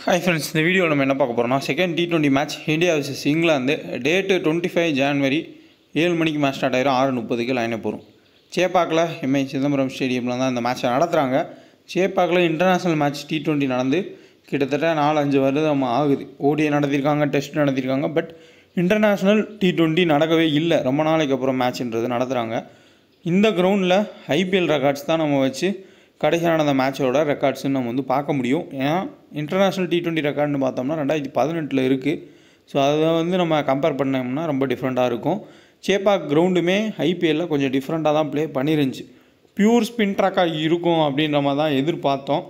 Hi friends, இந்த video நம்ம என்ன பார்க்க போகிறோம்னா second T20 match India vs England. Date 25 January 7 மணிக்கு மேட்ச் ஸ்டார்ட் ஆயிரும். 6:30க்கு லைனை போகிறோம். சேப்பாக்கில் எம்ஐ சிதம்பரம் ஸ்டேடியமில் தான் இந்த மேட்ச்சை நடத்துகிறாங்க. சேப்பாக்கில் இன்டர்நேஷ்னல் மேட்ச் T20 நடந்து கிட்டத்தட்ட 4-5 வருடம் ஆகுது. ஓடிஐ நடத்தியிருக்காங்க, டெஸ்ட் நடத்தியிருக்காங்க. பட் இன்டர்நேஷ்னல் T20 நடக்கவே இல்லை. ரொம்ப நாளைக்கு அப்புறம் மேட்ச்ன்றது நடத்துகிறாங்க. இந்த கிரவுண்டில் ஐபிஎல் ரெக்கார்ட்ஸ் தான் நம்ம வச்சு கடைசியான நடந்த மேட்சோட ரெக்கார்ட்ஸ்ன்னு நம்ம வந்து பார்க்க முடியும். ஏன்னா இன்டர்நேஷ்னல் T20 ரெக்கார்ட்னு பார்த்தோம்னா 2018 இருக்குது. ஸோ அதை வந்து நம்ம கம்பேர் பண்ணோம்னா ரொம்ப டிஃப்ரெண்ட்டாக இருக்கும். சேப்பாக் கிரவுண்டுமே ஐபிஎல்லில் கொஞ்சம் டிஃப்ரெண்ட்டாக தான் ப்ளே பண்ணிருந்துச்சு. பியூர் ஸ்பின் ட்ராக்காக இருக்கும் அப்படின்ற மாதிரி தான் எதிர்பார்த்தோம்.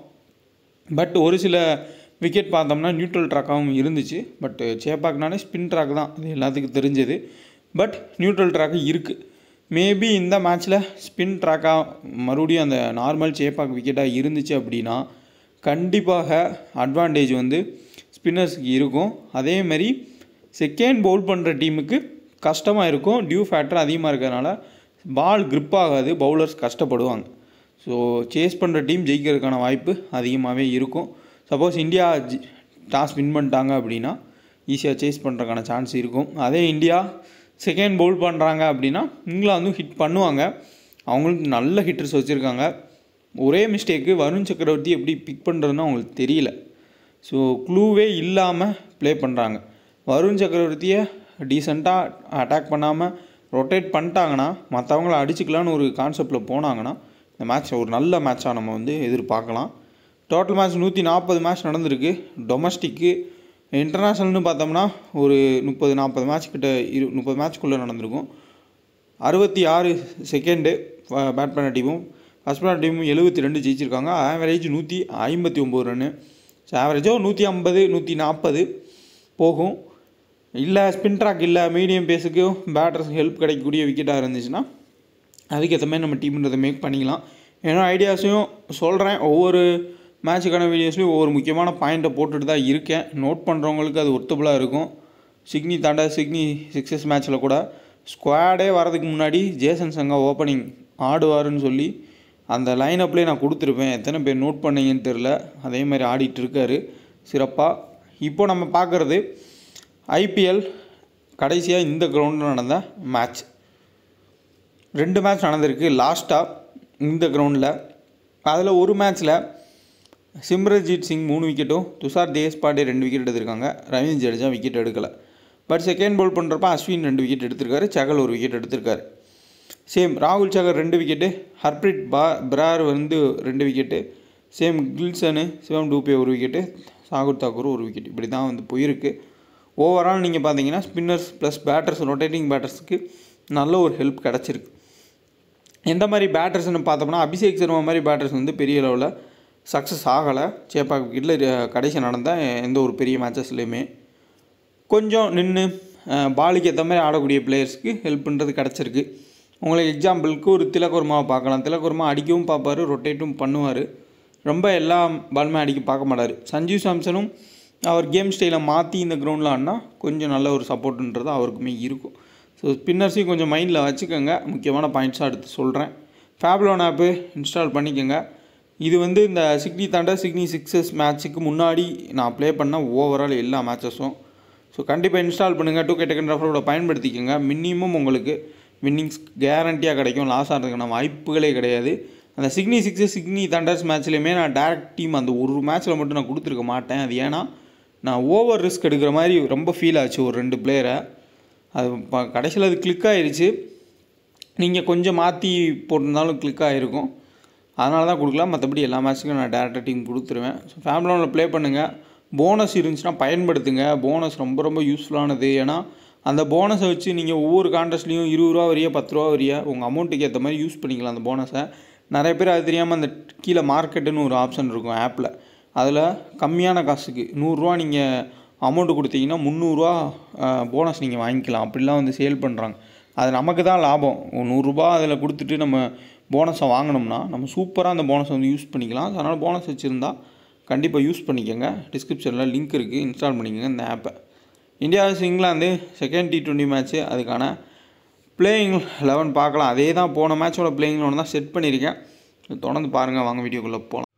பட் ஒரு சில விக்கெட் பார்த்தோம்னா நியூட்ரல் ட்ராக்காகவும் இருந்துச்சு. பட் சேப்பாக்னாலே ஸ்பின் ட்ராக் தான், அது எல்லாத்துக்கும் தெரிஞ்சது. பட் நியூட்ரல் ட்ராக்கு இருக்குது. மேபி இந்த மேட்ச்சில் ஸ்பின் ட்ராக்காக மறுபடியும் அந்த நார்மல் சேப்பாக் விக்கெட்டாக இருந்துச்சு அப்படின்னா கண்டிப்பாக அட்வான்டேஜ் வந்து ஸ்பின்னர்ஸுக்கு இருக்கும். அதேமாதிரி செகண்ட் பவுல் பண்ணுற டீமுக்கு கஷ்டமாக இருக்கும். டியூ ஃபேக்டர் அதிகமாக இருக்கிறதுனால பால் grip ஆகாது, பவுலர்ஸ் கஷ்டப்படுவாங்க. ஸோ சேஸ் பண்ணுற டீம் ஜெயிக்கிறதுக்கான வாய்ப்பு அதிகமாகவே இருக்கும். சப்போஸ் இந்தியா டாஸ் வின் பண்ணிட்டாங்க அப்படின்னா ஈஸியாக சேஸ் பண்ணுறதுக்கான சான்ஸ் இருக்கும். அதே இந்தியா செகண்ட் பவுல் பண்ணுறாங்க அப்படின்னா இங்கிலாந்தும் ஹிட் பண்ணுவாங்க. அவங்களுக்கு நல்ல ஹிட்டர்ஸ் வச்சுருக்காங்க. ஒரே மிஸ்டேக்கு, வருண் சக்கரவர்த்தி எப்படி பிக் பண்ணுறதுன்னு அவங்களுக்கு தெரியல. ஸோ க்ளூவே இல்லாமல் ப்ளே பண்ணுறாங்க. வருண் சக்கரவர்த்தியை டீசெண்டாக அட்டாக் பண்ணாமல் ரொட்டேட் பண்ணிட்டாங்கன்னா மற்றவங்கள அடிச்சுக்கலான்னு ஒரு கான்செப்டில் போனாங்கன்னா இந்த மேட்ச் ஒரு நல்ல மேட்சாக நம்ம வந்து எதிர்பார்க்கலாம். டோட்டல் மேட்ச் 140 மேட்ச் நடந்திருக்கு. டொமஸ்டிக்கு இன்டர்நேஷ்னல்னு பார்த்தோம்னா ஒரு 30-40 மேட்ச் கிட்ட 30 மேட்ச்க்குள்ளே நடந்திருக்கும். 66 செகண்டு பேட் பண்ண டீமும் ஃபஸ்ட் பண்ண டீமும் 72 ஜெயிச்சிருக்காங்க. Average 159 run. ஸோ ஆவரேஜோ 150-140 போகும். இல்லை ஸ்பின் ட்ராக் இல்லை, மீடியம் பேஸுக்கும் பேட்டர்ஸுக்கு ஹெல்ப் கிடைக்கக்கூடிய விக்கெட்டாக இருந்துச்சுன்னா அதுக்கேற்ற மாதிரி நம்ம டீம்ன்றதை மேக் பண்ணிக்கலாம். ஏன்னா ஐடியாஸையும் சொல்கிறேன். ஒவ்வொரு மேட்சுக்கான வீடியோஸ்லையும் ஒவ்வொரு முக்கியமான பாயிண்ட்டை போட்டுட்டு தான் இருக்கேன். நோட் பண்ணுறவங்களுக்கு அது ஒர்த்தபுளாக இருக்கும். சிட்னி சிக்ஸஸ் மேட்ச்சில் கூட ஸ்குவாடே வரதுக்கு முன்னாடி ஜேசன் சங்கா ஓப்பனிங் ஆடுவாருன்னு சொல்லி அந்த லைனப்லேயே நான் கொடுத்துருப்பேன். எத்தனை பேர் நோட் பண்ணீங்கன்னு தெரில. அதே மாதிரி ஆடிட்டு இருக்காரு சிறப்பாக. இப்போ நம்ம பார்க்குறது ஐபிஎல் கடைசியாக இந்த கிரவுண்டில் நடந்த மேட்ச். 2 மேட்ச் நடந்திருக்கு லாஸ்ட்டாக இந்த கிரவுண்டில். அதில் ஒரு மேட்ச்சில் சிம்ரன்ஜீத் சிங் 3 விக்கெட்டும், துஷார் தேஷ்பாண்டே 2 விக்கெட் எடுத்திருக்காங்க. ரவீந்திர ஜடேஜா விக்கெட் எடுக்கலை. பட் செகண்ட் பவுல் பண்ணுறப்ப அஸ்வின் 2 விக்கெட் எடுத்திருக்காரு. சகல் 1 விக்கெட் எடுத்திருக்காரு. சேம் ராகுல் சகர் 2 விக்கெட்டு, ஹர்ப்ரீத் பிரார் வந்து 2 விக்கெட்டு, சேம் கில்சனு, சிவம் டூபே 1 விக்கெட்டு, சாகுர் தாக்கூர் 1 விக்கெட். இப்படி தான் வந்து போயிருக்கு. ஓவரால் நீங்கள் பார்த்தீங்கன்னா ஸ்பின்னர்ஸ் ப்ளஸ் பேட்டர்ஸ், ரொட்டேட்டிங் பேட்டர்ஸுக்கு நல்ல ஒரு ஹெல்ப் கிடச்சிருக்கு. எந்த மாதிரி பேட்டர்ஸ்னு பார்த்தோம்னா அபிஷேக் சர்மா மாதிரி பேட்டர்ஸ் வந்து பெரிய லெவலில் சக்ஸஸ் ஆகலை. சேப்பாக் விக்கெட்டில் கடைசி நடந்த எந்த ஒரு பெரிய மேட்சஸ்லேயுமே கொஞ்சம் நின்று பாலுக்கு ஏற்ற மாதிரி ஆடக்கூடிய பிளேயர்ஸ்க்கு ஹெல்ப் பண்ணுறது கிடச்சிருக்கு. உங்களுக்கு எக்ஸாம்பிளுக்கு ஒரு திலகர்மாவை பார்க்கலாம். திலகர்மா அடிக்கவும் பார்ப்பார், ரொட்டேட்டும் பண்ணுவார். ரொம்ப எல்லா பாலுமே அடிக்க பார்க்க மாட்டார். சஞ்சு சாம்சனும் அவர் கேம் ஸ்டைலை மாற்றி இந்த கிரவுண்டில் ஆடினா கொஞ்சம் நல்ல ஒரு சப்போர்ட்டுன்றது அவருக்குமே இருக்கும். ஸோ ஸ்பின்னர்ஸையும் கொஞ்சம் மைண்டில் வச்சுக்கோங்க. முக்கியமான பாயிண்ட்ஸாக எடுத்து சொல்கிறேன். ஃபேப்லோன் ஆப்பு இன்ஸ்டால் பண்ணிக்கோங்க. இது வந்து இந்த சிட்னி சிக்ஸஸ் மேட்ச்சுக்கு முன்னாடி நான் ப்ளே பண்ண ஓவரால் எல்லா மேட்சஸும். ஸோ கண்டிப்பாக இன்ஸ்டால் பண்ணுங்கள். 2K டெக்கன் ரெஃபரோட பயன்படுத்திக்கோங்க. மினிமம் உங்களுக்கு வின்னிங்ஸ் கேரண்டியாக கிடைக்கும். லாஸ் ஆகிறதுக்கான வாய்ப்புகளே கிடையாது. அந்த சிட்னி தண்டர்ஸ் மேட்ச்லேயுமே நான் டேரக்ட் டீம் அந்த ஒரு மேட்ச்சில் மட்டும் நான் கொடுத்துருக்க மாட்டேன். அது ஏன்னா நான் ஓவர் ரிஸ்க் எடுக்கிற மாதிரி ரொம்ப ஃபீல் ஆச்சு ஒரு 2 பிளேயரை. அது கடைசியில் அது கிளிக் ஆகிருச்சு. நீங்கள் கொஞ்சம் மாற்றி போட்டிருந்தாலும் கிளிக் ஆகிருக்கும். அதனால தான் கொடுக்கலாம். மற்றபடி எல்லா மேட்ச்சுக்கும் நான் டேரக்டாக டீம் கொடுத்துருவேன். ஸோ ஃபேமிலியில் ப்ளே பண்ணுங்கள். போனஸ் இருந்துச்சுன்னா பயன்படுத்துங்க. போனஸ் ரொம்ப ரொம்ப யூஸ்ஃபுல்லானது. ஏன்னா அந்த போனஸை வச்சு நீங்கள் ஒவ்வொரு கான்டெஸ்ட்லேயும் 20 ரூபா வரியா 10 ரூபா வரியா உங்கள் அமௌண்ட்டுக்கு ஏற்ற மாதிரி யூஸ் பண்ணிக்கலாம் அந்த போனஸை. நிறைய பேர் அது தெரியாமல் அந்த கீழே மார்க்கெட்டுன்னு ஒரு ஆப்ஷன் இருக்கும் ஆப்பில். அதில் கம்மியான காசுக்கு 100 ரூபா நீங்கள் அமௌண்ட்டு கொடுத்தீங்கன்னா 300 ரூபா போனஸ் நீங்கள் வாங்கிக்கலாம். அப்படிலாம் வந்து சேல் பண்ணுறாங்க. அது நமக்கு தான் லாபம். 100 ரூபா அதில் கொடுத்துட்டு நம்ம போனஸை வாங்கினோம்னா நம்ம சூப்பராக அந்த போனஸை வந்து யூஸ் பண்ணிக்கலாம். அதனால் போனஸ் வச்சுருந்தா கண்டிப்பாக யூஸ் பண்ணிக்கோங்க. டிஸ்கிரிப்ஷனில் லிங்க் இருக்குது, இன்ஸ்டால் பண்ணிக்கோங்க இந்த ஆப்பை. India vs England second T20 match. அதுக்கான பிளேயிங் 11 பார்க்கலாம். அதே தான் போன மேட்சோட பிளேயிங் 11 தான் செட் பண்ணியிருக்கேன். தொடர்ந்து பாருங்கள். வாங்க வீடியோக்குள்ளே போகலாம்.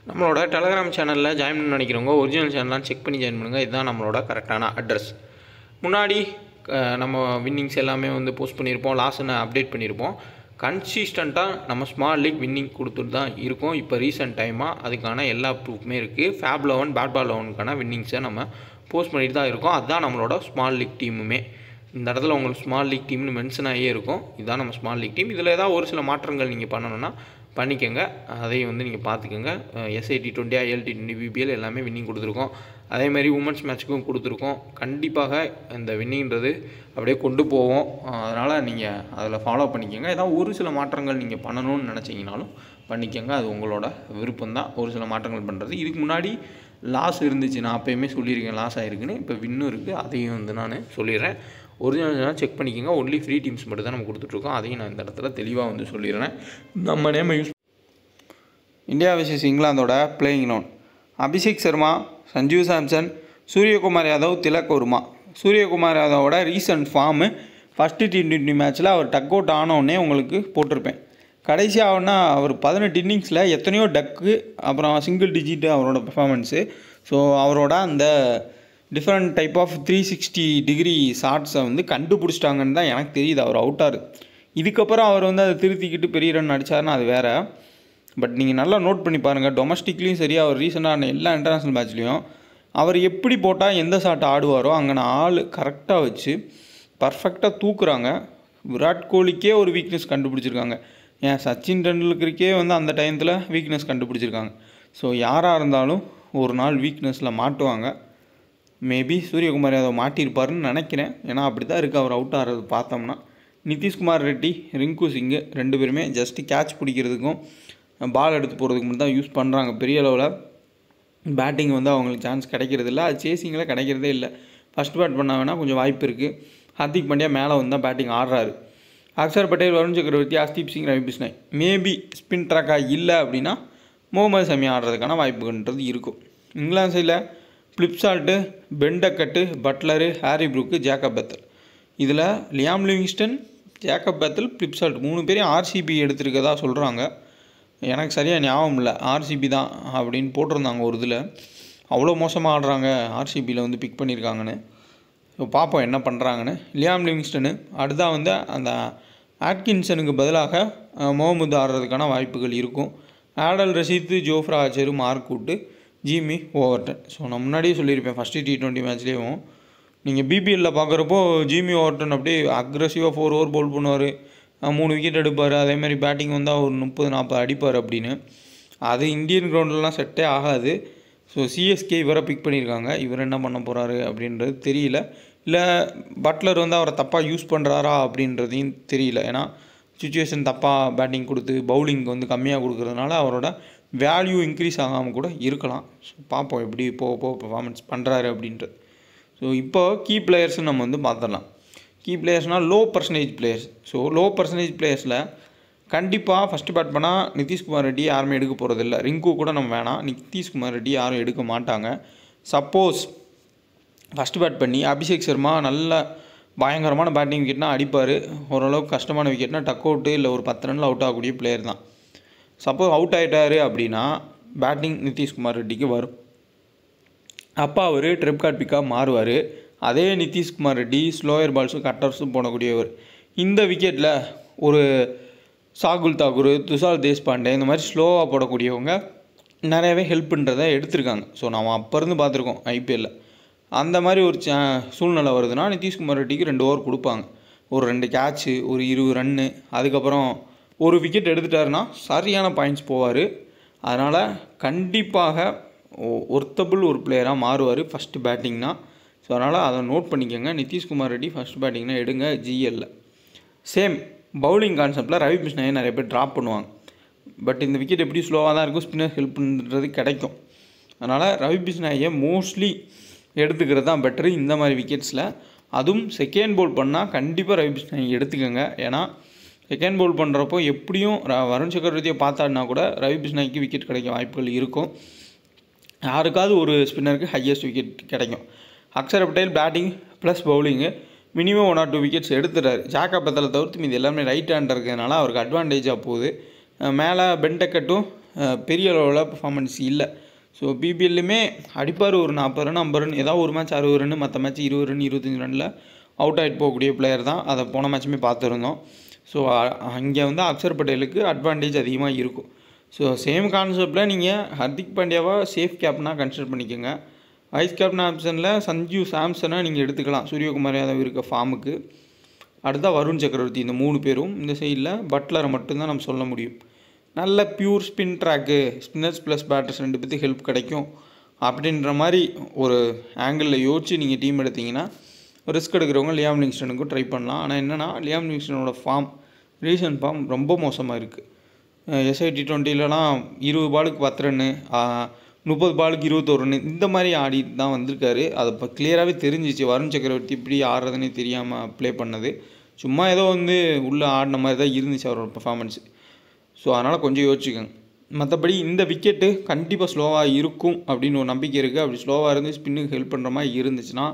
நம்மளோட டெலகிராம் சேனலில் ஜாயின் பண்ண நினைக்கிறவங்க ஒரிஜினல் சேனல்லாம் செக் பண்ணி ஜாயின் பண்ணுங்கள். இதுதான் நம்மளோட கரெக்டான அட்ரஸ். முன்னாடி நம்ம வின்னிங்ஸ் எல்லாமே வந்து போஸ்ட் பண்ணியிருப்போம், லாஸ்ட்னு அப்டேட் பண்ணியிருப்போம். கன்சிஸ்டண்ட்டாக நம்ம ஸ்மால் லீக் வின்னிங் கொடுத்துட்டு தான் இருக்கோம். இப்போ ரீசெண்ட் டைமாக அதுக்கான எல்லா ப்ரூஃப்மே இருக்குது. ஃபேப் 11 பேட் பால் 11க்கான வின்னிங்ஸை நம்ம போஸ்ட் பண்ணிட்டு தான் இருக்கோம். அதுதான் நம்மளோட ஸ்மால் லீக் டீமுமே. இந்த இடத்துல உங்களுக்கு ஸ்மால் லீக் டீம்னு மென்ஷன் ஆகியே இருக்கும். இதுதான் நம்ம ஸ்மால் லீக் டீம். இதில் ஏதாவது ஒரு சில மாற்றங்கள் நீங்கள் பண்ணணுன்னா பண்ணிக்கோங்க. அதையும் வந்து நீங்கள் பார்த்துக்கோங்க. எஸ்ஐடி 20 ALT 20 BBL எல்லாமே வின்னிங் கொடுத்துருக்கோம். அதேமாதிரி உமன்ஸ் மேட்ச்சுக்கும் கொடுத்துருக்கோம். கண்டிப்பாக இந்த வின்னிங்கிறது அப்படியே கொண்டு போவோம். அதனால் நீங்கள் அதில் ஃபாலோ பண்ணிக்கோங்க. ஏதாவது ஒரு சில மாற்றங்கள் நீங்கள் பண்ணணும்னு நினச்சிங்கனாலும் பண்ணிக்கோங்க. அது உங்களோட விருப்பம்தான் ஒரு சில மாற்றங்கள் பண்ணுறது. இதுக்கு முன்னாடி லாஸ் இருந்துச்சு, நான் அப்போயுமே சொல்லியிருக்கேன் லாஸ் ஆகிருக்குன்னு. இப்போ வின்னும் இருக்குது, அதையும் வந்து நான் சொல்லிடுறேன். ஒரிஜினல் செக் பண்ணிக்கோங்க. ஒன்லி ஃப்ரீ டீம்ஸ் மட்டும் தான் நம்ம கொடுத்துட்ருக்கோம். அதையும் நான் இந்த இடத்துல தெளிவாக வந்து சொல்லிடுறேன். நம்ம நேமை யூஸ் இந்தியா விசஸ் இங்கிலாந்தோட பிளேயிங் 11 அபிஷேக் சர்மா, சஞ்சு சாம்சன், சூரியகுமார் யாதவ், திலக் வர்மா. சூரியகுமார் யாதவோட ரீசன்ட் ஃபார்மு ஃபஸ்ட்டு T20 மேட்ச்சில் அவர் டக் அவுட் ஆனோடனே உங்களுக்கு போட்டிருப்பேன். கடைசியாகனா அவர் 18 இன்னிங்ஸில் எத்தனையோ டக்கு, அப்புறம் சிங்கிள் டிஜிட்டு அவரோட பெர்ஃபார்மன்ஸு. ஸோ அவரோட அந்த டிஃப்ரெண்ட் டைப் ஆஃப் 360 டிகிரி ஷாட்ஸை வந்து கண்டுபிடிச்சிட்டாங்கன்னு தான் எனக்கு தெரியுது. அவர் அவுட்டார். இதுக்கப்புறம் அவர் வந்து அதை திருத்திக்கிட்டு பெரிய ரன் அடித்தார்னா அது வேறு. பட் நீங்கள் நல்லா நோட் பண்ணி பாருங்கள். டொமஸ்டிக்லேயும் சரி, அவர் ரீசெண்டான எல்லா இன்டர்நேஷ்னல் மேட்ச்லேயும் அவர் எப்படி போட்டால் எந்த ஷாட் ஆடுவாரோ அங்கே நான் ஆள் கரெக்டாக வச்சு பர்ஃபெக்டாக தூக்குறாங்க. விராட் கோலிக்கே ஒரு வீக்னஸ் கண்டுபிடிச்சிருக்காங்க. ஏன் சச்சின் டெண்டுல்கருக்கே வந்து அந்த டைத்தில் வீக்னஸ் கண்டுபிடிச்சிருக்காங்க. ஸோ யாராக இருந்தாலும் ஒரு நாள் வீக்னஸில் மாட்டுவாங்க. மேபி சூரியகுமார் யாதவ் மாட்டியிருப்பாருன்னு நினைக்கிறேன். ஏன்னா அப்படி தான் இருக்குது அவர் அவுட் ஆகிறது பார்த்தோம்னா. நிதிஷ்குமார் ரெட்டி, ரிங்கு சிங்கு 2 பேருமே ஜஸ்ட்டு கேட்ச் பிடிக்கிறதுக்கும் பால் எடுத்து போகிறதுக்கு மட்டும் தான் யூஸ் பண்ணுறாங்க. பெரிய அளவில் பேட்டிங் வந்து அவங்களுக்கு சான்ஸ் கிடைக்கிறது இல்லை. அது சேசிங்கில் கிடைக்கிறதே இல்லை. ஃபஸ்ட் பேட் பண்ண வேணால் கொஞ்சம் வாய்ப்பு இருக்குது. ஹர்திக் பாண்டியா மேலே வந்து தான் பேட்டிங் ஆடுறாரு. அக்ஷர் பட்டேல், வருண் சக்கரவர்த்தி, ஹர்தீப் சிங், ரவி பிஷ்னாய். மேபி ஸ்பின் ட்ராக்காக இல்லை அப்படின்னா முகமது ஷமி ஆடுறதுக்கான வாய்ப்புன்றது இருக்கும். இங்கிலாந்து சைடில் Phil Salt, Ben Duckett, Buttler, Harry Brook, Jacob Bethell. இதில் Liam Livingstone, Jacob Bethell, Phil Salt 3 பேரையும் ஆர்சிபி எடுத்துருக்கதா சொல்கிறாங்க. எனக்கு சரியாக ஞாபகம் இல்லை. ஆர்சிபி தான் அப்படின்னு போட்டிருந்தாங்க ஒரு இதில். அவ்வளோ மோசமாக ஆடுறாங்க ஆர்சிபியில் வந்து பிக் பண்ணியிருக்காங்கன்னு. ஸோ பார்ப்போம் என்ன பண்ணுறாங்கன்னு. லியாம் லிவிங்ஸ்டனு அடுத்தா வந்து அந்த ஆட்கின்சனுக்கு பதிலாக முகமது ஆடுறதுக்கான வாய்ப்புகள் இருக்கும். Adil Rashid, Jofra Archer, Mark Wood, Jamie Overton. So நான் முன்னாடியே சொல்லியிருப்பேன் ஃபஸ்ட்டு T20 மேட்ச்லேயும் நீங்கள் பிபிஎல்லில் பார்க்குறப்போ ஜிமி ஓவர்டன் அப்படியே அக்ரெசிவாக 4 ஓவர் பவுல் பண்ணுவார், 3 விக்கெட் எடுப்பார். அதேமாதிரி பேட்டிங் வந்தால் ஒரு 30-40 அடிப்பார் அப்படின்னு. அது இந்தியன் கிரவுண்ட்லாம் செட்டே ஆகாது. ஸோ சிஎஸ்கே இவரை பிக் பண்ணியிருக்காங்க. இவர் என்ன பண்ண போகிறாரு அப்படின்றது தெரியல. இல்லை பட்லர் வந்து அவரை தப்பாக யூஸ் பண்ணுறாரா அப்படின்றதையும் தெரியல. ஏன்னா சுச்சுவேஷன் தப்பாக பேட்டிங் கொடுத்து பவுலிங் வந்து கம்மியாக கொடுக்குறதுனால அவரோட வேல்யூ இன்க்ரீஸ் ஆகாமல் கூட இருக்கலாம். ஸோ பார்ப்போம் எப்படி போக பெர்ஃபார்மன்ஸ் பண்ணுறாரு அப்படின்றது. ஸோ இப்போ கீ பிளேயர்ஸ்னு நம்ம வந்து பார்த்துடலாம். கீ பிளேயர்ஸ்னால் low percentage players. So low percentage பிளேயர்ஸில் கண்டிப்பாக ஃபஸ்ட்டு பேட் பண்ணால் நிதிஷ்குமார் ரெட்டி யாருமே எடுக்க போகிறதில்ல. ரிங்கு கூட நம்ம வேணாம். நிதிஷ்குமார் ரெட்டி யாரும் எடுக்க மாட்டாங்க. சப்போஸ் ஃபஸ்ட்டு பேட் பண்ணி அபிஷேக் சர்மா நல்ல பயங்கரமான பேட்டிங் விக்கெட்னா அடிப்பார். ஓரளவுக்கு கஷ்டமான விக்கெட்னா டக் அவுட்டு இல்லை ஒரு 10 ரனில் அவுட் ஆகக்கூடிய பிளேயர் தான். சப்போஸ் அவுட் ஆகிட்டார் அப்படின்னா பேட்டிங் நிதிஷ்குமார் ரெட்டிக்கு வரும். அப்போ அவர் ட்ரிப் கார்ட் பிக்காக மாறுவார். அதே நிதிஷ்குமார் ரெட்டி ஸ்லோயர் பால்ஸும் கட்டர்ஸும் போடக்கூடியவர். இந்த விக்கெட்டில் ஒரு சாகுல் தாக்கூர், துஷார் தேஷ்பாண்டே இந்த மாதிரி ஸ்லோவாக போடக்கூடியவங்க நிறையவே ஹெல்ப் பண்ணுறதை எடுத்திருக்காங்க. ஸோ நம்ம அப்போ இருந்து பார்த்துருக்கோம் ஐபிஎல்லில். அந்த மாதிரி ஒரு சூழ்நிலை வருதுன்னா நிதிஷ்குமார் ரெட்டிக்கு 2 ஓவர் கொடுப்பாங்க. ஒரு 2 கேட்ச்சு, ஒரு 20 ரன்னு, அதுக்கப்புறம் ஒரு விக்கெட் எடுத்துட்டாருன்னா சரியான பாயிண்ட்ஸ் போவார். அதனால் கண்டிப்பாக ஒர்த்தபிள் ஒரு பிளேயராக மாறுவார் ஃபஸ்ட்டு பேட்டிங்னா. ஸோ அதனால் அதை நோட் பண்ணிக்கோங்க. நிதிஷ்குமார் ரெட்டி ஃபஸ்ட் பேட்டிங்னா எடுங்க ஜிஎல்ல. சேம் பவுலிங் கான்செப்டில் ரவி பிஷ்னாயை நிறைய பேர் ட்ராப் பண்ணுவாங்க. பட் இந்த விக்கெட் எப்படி ஸ்லோவாக தான் இருக்கும், ஸ்பின்னர் ஹெல்ப் பண்ணுறது கிடைக்கும். அதனால் ரவி பிஷ்னாயை மோஸ்ட்லி எடுத்துக்கிறது தான் பெட்டரு இந்த மாதிரி விக்கெட்ஸில். அதுவும் செகண்ட் பவுல் பண்ணால் கண்டிப்பாக ரவி பிஷ்னாயை எடுத்துக்கோங்க. ஏன்னா செகண்ட் பவுல் பண்ணுறப்போ எப்படியும் வருண் சக்கரவர்த்தியை பார்த்தாடினா கூட ரவி பிஷ்னாய்க்கு விக்கெட் கிடைக்க வாய்ப்புகள் இருக்கும். யாருக்காவது ஒரு ஸ்பின்னருக்கு ஹையஸ்ட் விக்கெட் கிடைக்கும். Axar Patel batting plus bowling minimum 1 or 2 wickets எடுத்துட்டார். ஜேக்கப் பெத்தலை தவிர்த்து மீது எல்லாமே ரைட் ஹேண்டர் இருக்கிறதுனால அவருக்கு அட்வான்டேஜாக போகுது. மேலே பெண்டக்கட்டும் பெரிய அளவில் பர்ஃபார்மன்ஸ் இல்லை. ஸோ பிபிஎல்லுமே அடிப்பார் ஒரு 40 ரன் 50 ரன், ஏதாவது ஒரு மேட்ச் 60 ரன், மற்ற மேட்ச் 20 ரன் 25 ரனில் அவுட் ஆகிட்டு போகக்கூடிய பிளேயர் தான். அதை போன மேட்சுமே பார்த்துருந்தோம். ஸோ அங்கே வந்து அக்ஷர் பட்டேலுக்கு அட்வான்டேஜ் அதிகமாக இருக்கும். ஸோ சேம் கான்செப்டில் நீங்கள் ஹர்திக் பாண்டியாவை சேஃப் கேப்டனாக கன்சிடர் பண்ணிக்கோங்க. வைஸ் கேப்டன் ஆப்ஷனில் சஞ்சு சாம்சனை நீங்கள் எடுத்துக்கலாம், சூரியகுமார் யாதவ் இருக்க ஃபார்முக்கு. அடுத்தா வருண் சக்கரவர்த்தி. இந்த 3 பேரும் இந்த சைடில் பட்லரை மட்டும்தான் நம்ம சொல்ல முடியும். நல்ல pure spin track, spinners plus batters 2 பேருக்கு ஹெல்ப் கிடைக்கும் அப்படின்ற மாதிரி ஒரு ஆங்கிளில் யோசிச்சு நீங்கள் டீம் எடுத்திங்கன்னா ரிஸ்க் எடுக்கிறவங்க லியாம் லிவிங்ஸ்டனுக்கும் ட்ரை பண்ணலாம். ஆனால் என்னென்னா லியாம் லிவிங்ஸ்டனோட ரீசன்ட் ஃபார்ம் ரொம்ப மோசமாக இருக்குது. எஸ்ஐ T20லலாம் 20 பாலுக்கு 10 ரன்னு, 30 பாலுக்கு 21 ரன்னு இந்த மாதிரி ஆடி தான் வந்திருக்காரு. அது இப்போ கிளியராகவே தெரிஞ்சிச்சு வருண் சக்கரவர்த்தி இப்படி ஆடுறதுனே தெரியாமல் ப்ளே பண்ணது. சும்மா ஏதோ வந்து உள்ளே ஆடின மாதிரி தான் இருந்துச்சு அவரோட பர்ஃபார்மன்ஸு. ஸோ அதனால் கொஞ்சம் யோசிச்சுக்கோங்க. மற்றபடி இந்த விக்கெட்டு கண்டிப்பாக ஸ்லோவாக இருக்கும் அப்படின்னு ஒரு நம்பிக்கை இருக்குது. அப்படி ஸ்லோவாக இருந்து ஸ்பின்னுக்கு ஹெல்ப் பண்ணுற மாதிரி இருந்துச்சுன்னா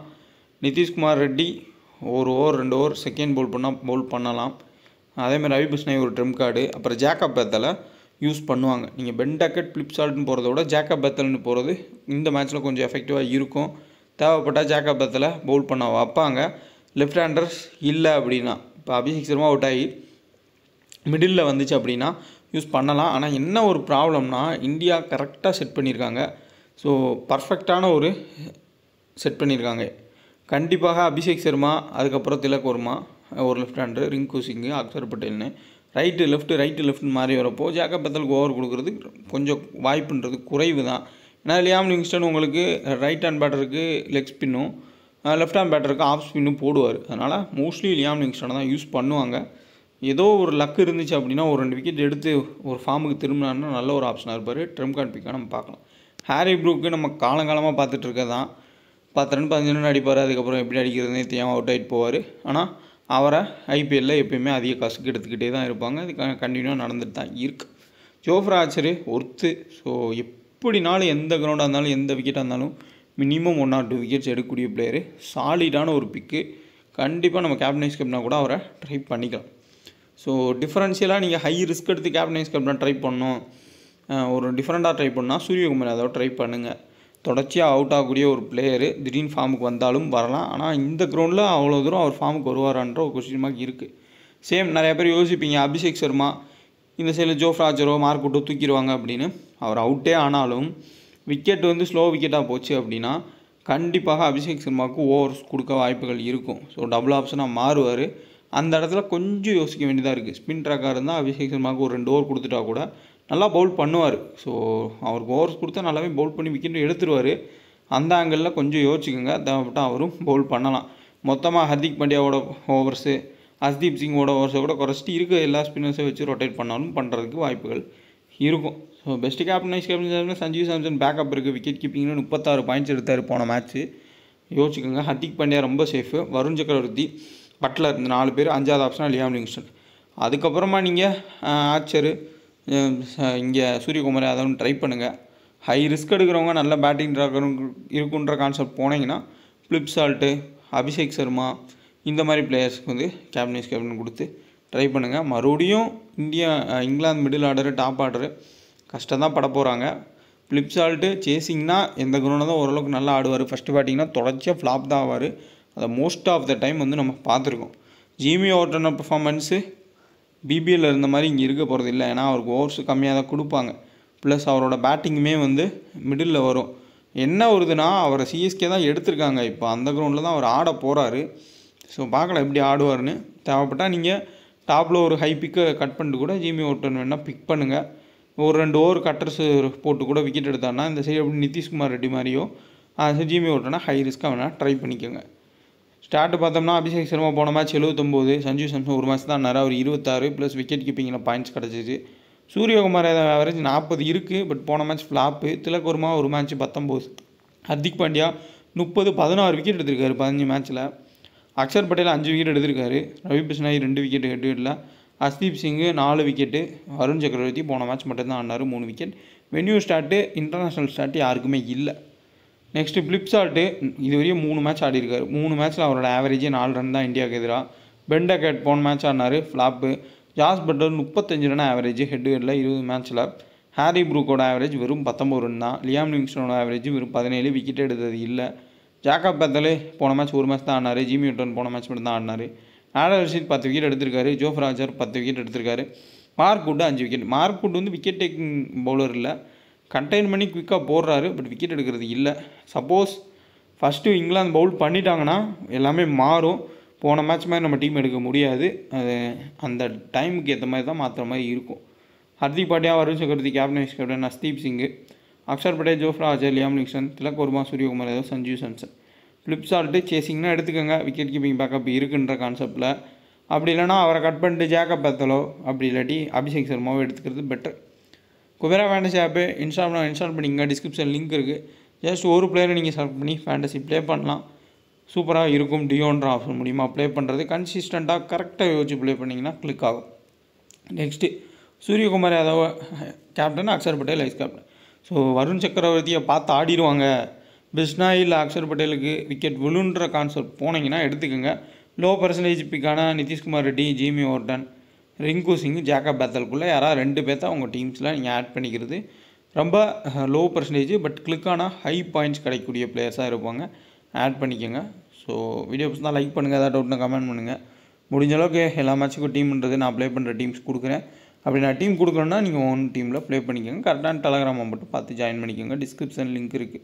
நிதிஷ்குமார் ரெட்டி ஒரு ஓவர் 2 ஓவர் செகண்ட் பவுல் பண்ணலாம். அதேமாதிரி ரவி பிஷ்ணாய் ஒரு ட்ரம் கார்டு, அப்புறம் ஜேக்கப் பேத்தலை யூஸ் பண்ணுவாங்க. நீங்கள் பென் டக்கெட் ஃபிளிப்சால்ட்னு போகிறத விட ஜேக்கப் பேத்தல்னு போகிறது இந்த மேட்ச்சில் கொஞ்சம் எஃபெக்டிவாக இருக்கும். தேவைப்பட்டால் ஜேக்கப் பேத்தலை பவுல் பண்ண வைப்பாங்க. லெஃப்ட் ஹேண்டர்ஸ் இல்லை அப்படின்னா, இப்போ அபிஷேக் சர்மா அவுட் ஆகி மிடில் வந்துச்சு அப்படின்னா யூஸ் பண்ணலாம். ஆனால் என்ன ஒரு ப்ராப்ளம்னா இந்தியா கரெக்டாக செட் பண்ணியிருக்காங்க. ஸோ பர்ஃபெக்டான ஒரு செட் பண்ணியிருக்காங்க. கண்டிப்பாக அபிஷேக் சர்மா, அதுக்கப்புறம் திலக் வர்மா ஒரு லெஃப்ட் ஹேண்டர், ரிங்கு சிங்கு, அக்ஷர் பட்டேல்னு ரைட்டு லெஃப்ட்னு மாறி வரப்போ ஜேக்கப் பேத்தலுக்கு ஓவர் கொடுக்குறது கொஞ்சம் வாய்ப்புன்றது குறைவு தான். ஏன்னா லியாம் லிவிங்ஸ்டன் உங்களுக்கு ரைட் ஹேண்ட் பேட்டருக்கு லெக் ஸ்பின்னும் லெஃப்ட் ஹேண்ட் பேட்டருக்கு ஆஃப் ஸ்பின்னும் போடுவார். அதனால் மோஸ்ட்லி லியாம் லிவிங்ஸ்டனை தான் யூஸ் பண்ணுவாங்க. ஏதோ ஒரு லக் இருந்துச்சு அப்படின்னா ஒரு 2 விக்கெட் எடுத்து ஒரு ஃபார்முக்கு திரும்பினாருன்னா நல்ல ஒரு ஆப்ஷனாக இருப்பார். ட்ரம் கார்டு பிக்காக நம்ம பார்க்கலாம். ஹாரி ப்ரூக்கு நம்ம காலங்காலமாக பார்த்துட்டு இருக்கதான் 10 ரன் 15 ரன் அடிப்பார். அதுக்கப்புறம் எப்படி அடிக்கிறதுனே தெரியாமல் அவுட் ஆகிட்டு போவார். ஆனால் அவரை ஐபிஎல்லில் எப்போயுமே அதிக காசுக்கு எடுத்துக்கிட்டே தான் இருப்பாங்க. அது கண்டினியூவாக நடந்துட்டு தான் இருக்குது. Jofra Archer worth. ஸோ எப்படினாலும் எந்த கிரவுண்டாக இருந்தாலும் எந்த விக்கெட்டாக இருந்தாலும் மினிமம் 1 or 2 விக்கெட்ஸ் எடுக்கக்கூடிய பிளேயரு. சாலிடான ஒரு பிக்கு. கண்டிப்பாக நம்ம கேப்டனைஸ் கேப்டனாக கூட அவரை ட்ரை பண்ணிக்கலாம். ஸோ டிஃபரன்ஷியலாக நீங்கள் ஹை ரிஸ்க் எடுத்து கேப்டனைஸ் கேப்டன் ட்ரை பண்ணணும், ஒரு டிஃப்ரெண்ட்டாக ட்ரை பண்ணால் சூரியகுமார் யாதவ் ட்ரை பண்ணுங்கள். தொடர்ச்சியாக அவுட் ஆகக்கூடிய ஒரு பிளேயரு திடீர்னு ஃபார்முக்கு வந்தாலும் வரலாம். ஆனால் இந்த கிரவுண்டில் அவ்வளோ தூரம் அவர் ஃபார்முக்கு வருவாரான்ற ஒரு கொஸ்டின் மார்க் இருக்குது. சேம் நிறைய பேர் யோசிப்பீங்க அபிஷேக் சர்மா இந்த சைடில் ஜோஃப்ரா ஆர்ச்சரோ மார்க்கெட்டோ தூக்கிடுவாங்க அப்படின்னு. அவர் அவுட்டே ஆனாலும் விக்கெட் வந்து ஸ்லோ விக்கெட்டாக போச்சு அப்படின்னா கண்டிப்பாக அபிஷேக் சர்மாவுக்கு ஓவர்ஸ் கொடுக்க வாய்ப்புகள் இருக்கும். ஸோ டபுள் ஆப்ஷனாக மாறுவார். அந்த இடத்துல கொஞ்சம் யோசிக்க வேண்டியதாக இருக்குது. ஸ்பின் ட்ராக்காக இருந்தால் அபிஷேக் சர்மாவுக்கு ஒரு 2 ஓவர் கொடுத்துட்டா கூட நல்லா பவுல் பண்ணுவார். ஸோ அவருக்கு ஓவர்ஸ் கொடுத்தா நல்லாவே பவுல் பண்ணி விக்கெட் எடுத்துருவார். அந்த ஆங்கிளில் கொஞ்சம் யோசிச்சுக்கோங்க. தேவைப்பட்டால் அவரும் பவுல் பண்ணலாம். மொத்தமாக ஹர்திக் பாண்டியாவோட ஓவர்ஸு, ஹர்தீப் சிங்கோட ஓவர்ஸை கூட குறைச்சிட்டு இருக்க எல்லா ஸ்பின்னர்ஸை வச்சு ரொட்டேட் பண்ணாலும் பண்ணுறதுக்கு வாய்ப்புகள் இருக்கும். So best captain Sanju Samson backup இருக்குது. விக்கெட் கீப்பிங்னு 36 பாயிண்ட்ஸ் எடுத்தார் போன மேட்ச்சு. யோசிச்சுக்கோங்க. ஹர்திக் பாண்டியா ரொம்ப சேஃபு. வருண் சக்கரவர்த்தி, பட்லர் இந்த 4 பேர். 5வது ஆப்ஷனாக லியாம் லிவிங்ஸ்டன். அதுக்கப்புறமா நீங்கள் ஆர்ச்சரு, இங்கே சூரியகுமார் யாதவ்னு ட்ரை பண்ணுங்கள். ஹை ரிஸ்க் எடுக்கிறவங்க நல்ல பேட்டிங் இருக்குன்ற கான்செப்ட் போனீங்கன்னா ஃபிளிப்சால்ட்டு, அபிஷேக் சர்மா இந்த மாதிரி பிளேயர்ஸ்க்கு வந்து கேப்டன் கொடுத்து ட்ரை பண்ணுங்கள். மறுபடியும் England middle order top order கஷ்டம் தான் பட போகிறாங்க. ஃபிளிப்சால்ட்டு சேசிங்னா எந்த கிரவுண்டில் தான் ஓரளவுக்கு நல்லா ஆடுவார். ஃபஸ்ட்டு பேட்டிங்னா தொடர்ச்சியாக ஃப்ளாப் தான் ஆவார். அதை மோஸ்ட் ஆஃப் த டைம் வந்து நம்ம பார்த்துருக்கோம். ஜிமி ஓவர்டனோட பர்ஃபார்மன்ஸு பிபிஎல் இருந்த மாதிரி இங்கே இருக்க போகிறது இல்லை. ஏன்னா அவருக்கு ஓவர்ஸ் கம்மியாக தான் கொடுப்பாங்க. ப்ளஸ் அவரோட பேட்டிங்குமே வந்து மிடில் வரும். என்ன வருதுன்னா அவரை சிஎஸ்கே தான் எடுத்திருக்காங்க. இப்போ அந்த கிரவுண்டில் தான் அவர் ஆட போகிறாரு. ஸோ பார்க்கலாம் எப்படி ஆடுவார்னு. தேவைப்பட்டால் நீங்கள் டாப்பில் ஒரு ஹை பிக்கை கட் பண்ணிட்டு கூட ஜிமி ஓவர்டன் வேணால் பிக் பண்ணுங்கள். ஒரு 2 ஓவர் கட்டர்ஸ் போட்டு கூட விக்கெட் எடுத்தாருன்னா இந்த சைடு எப்படி நிதிஷ்குமார் ரெட்டி மாதிரியோ ஜிமி ஓவர்டனா ஹை ரிஸ்க்காக வேணால் ட்ரை பண்ணிக்கோங்க. ஸ்டார்ட் பார்த்தோம்னா அபிஷேக் சர்மா போன மேட்ச் 79, சஞ்சு சாம்சன் ஒரு மேட்ச் தான் அவர் 26 ப்ளஸ் விக்கெட் கீப்பிங்கில் பாயிண்ட்ஸ் கிடச்சிச்சு. சூரியகுமார் யாதவ் ஆவரேஜ் 40 இருக்குது. பட் போன மேட்ச் ஃப்ளாப்பு. திலக் வர்மா ஒரு மேட்ச் 19, ஹர்திக் பாண்டியா 30, 16 விக்கெட் எடுத்திருக்காரு 15 மேட்ச்சில். அக்ஷர் பட்டேல் 5 விக்கெட் எடுத்திருக்காரு. ரவி பிஷ்ணாய் 2 விக்கெட் ஹெட்விக்கெட்டில். ஹர்தீப் சிங்கு 4 விக்கெட்டு. வருண் சக்கரவர்த்தி போன மேட்ச் மட்டும்தான் ஆடினார் 3 wicket. Venue start international start யாருக்குமே இல்லை. நெக்ஸ்ட்டு ஃபிளிப்சால்ட்டு இது வரையும் 3 மேட்ச் ஆடிருக்காரு. 3 மேட்ச்சில் அவரோட ஆவரேஜே 4 ரன் தான் இந்தியாவுக்கு எதிராக. பென் டக்கெட் போன மேட்ச் ஆடினார் flop. Jos Buttler 35 run average ஹெட்விக்கெட்டில் 20 மேட்ச்சில். ஹாரி ப்ரூக்கோட ஆவரேஜ் வெறும் 19 ரன் தான். லியாம் லிவிங்ஸ்டனோட ஆவரேஜ் வெறும் 17, விக்கெட் எடுத்தது இல்லை. ஜாக்கப் பெத்தலே போன மேட்ச் ஒரு மேட்ச் தான் ஆடினார். ஜிமி நியூட்டன் போன மேட்ச் மட்டும் தான் ஆடினார். ஆடர் ரஷீத் 10 விக்கெட் எடுத்திருக்காரு. ஜோஃப் ராஜர் 10 விக்கெட் எடுத்திருக்காரு. Mark would 5 wicket. Mark would வந்து விக்கெட் டேக்கிங் பவுலர் இல்லை, கண்டெயின் பண்ணி குயிக்காக போடுறாரு, பட் விக்கெட் எடுக்கிறது இல்லை. சப்போஸ் ஃபஸ்ட்டு இங்கிலாந்து பவுல் பண்ணிட்டாங்கன்னா எல்லாமே மாறும். போன மேட்ச் மாதிரி நம்ம டீம் எடுக்க முடியாது. அது அந்த டைமுக்கு ஏற்ற மாதிரி தான் மாற்றுற மாதிரி இருக்கும். Hardik Pandya, Varun Chakravarthy captain, vice captain, Arshdeep Singh, Axar Patel, Jofra Archer, Liam Livingstone, Tilak Varma, Suryakumar Yadav, Sanju Samson. Phil Salt சேசிங்னா எடுத்துக்கோங்க, விக்கெட் கீப்பிங் பேக்கப் இருக்குன்ற கான்செப்டில். அப்படி இல்லைனா அவரை கட் பண்ணிட்டு ஜாக்கப் பெத்தலோ அப்படி இல்லாட்டி அபிஷேக் சர்மாவோ எடுத்துக்கிறது பெட்டர். குபேரா ஃபேண்டசி ஆப்பு இன்ஸ்டால் பண்ணிங்க, டிஸ்கிரிப்ஷன் லிங்க் இருக்குது. ஜஸ்ட் ஒரு பிளேயரை நீங்கள் செலக்ட் பண்ணி ஃபேண்டசி ப்ளே பண்ணலாம். சூப்பராக இருக்கும். டியோன்ற ஆப்ஷன் மூலிமா ப்ளே பண்ணுறது கன்சிஸ்டண்ட்டாக கரெக்டாக யோசிச்சு ப்ளே பண்ணிங்கன்னா கிளிக் ஆகும். Next Suryakumar Yadav captain, Axar Patel vice captain. So Varun சக்கரவர்த்தியை பார்த்து ஆடிடுவாங்க. பிஸ்னா இல்லை அக்ஷர் பட்டேலுக்கு விக்கெட் விழுன்ற கான்செப்ட் போனீங்கன்னா எடுத்துக்கோங்க. லோ பர்சன்டேஜ் பிக்கான Nitish Kumar Reddy, Jamie Overton, Rinku Singh, Jacob பெத்தலுக்குள்ளே யாராவது 2 பேர்த்த உங்கள் டீம்ஸில் நீங்கள் ஆட் பண்ணிக்கிறது ரொம்ப லோ பர்சன்டேஜ் பட் கிளிக்கான ஹை பாயிண்ட்ஸ் கிடைக்கக்கூடிய பிளேயர்ஸாக இருப்பாங்க. ஆட் பண்ணிக்கோங்க. ஸோ வீடியோ தான் லைக் பண்ணுங்கள். ஏதாவது டவுட்னா கமெண்ட் பண்ணுங்கள். முடிஞ்ச அளவுக்கு எல்லா மேட்ச்சுக்கும் டீம்ன்றது நான் ப்ளே பண்ணுற டீம்ஸ் கொடுக்குறேன். அப்படி நான் டீம் கொடுக்குறேன்னா நீங்கள் ஓன் டீமில் ப்ளே பண்ணிக்கோங்க. கரெக்டான டெலகிராமை மட்டும் பார்த்து ஜாயின் பண்ணிக்கோங்க. டிஸ்கிரிப்ஷன் லிங்க் இருக்குது.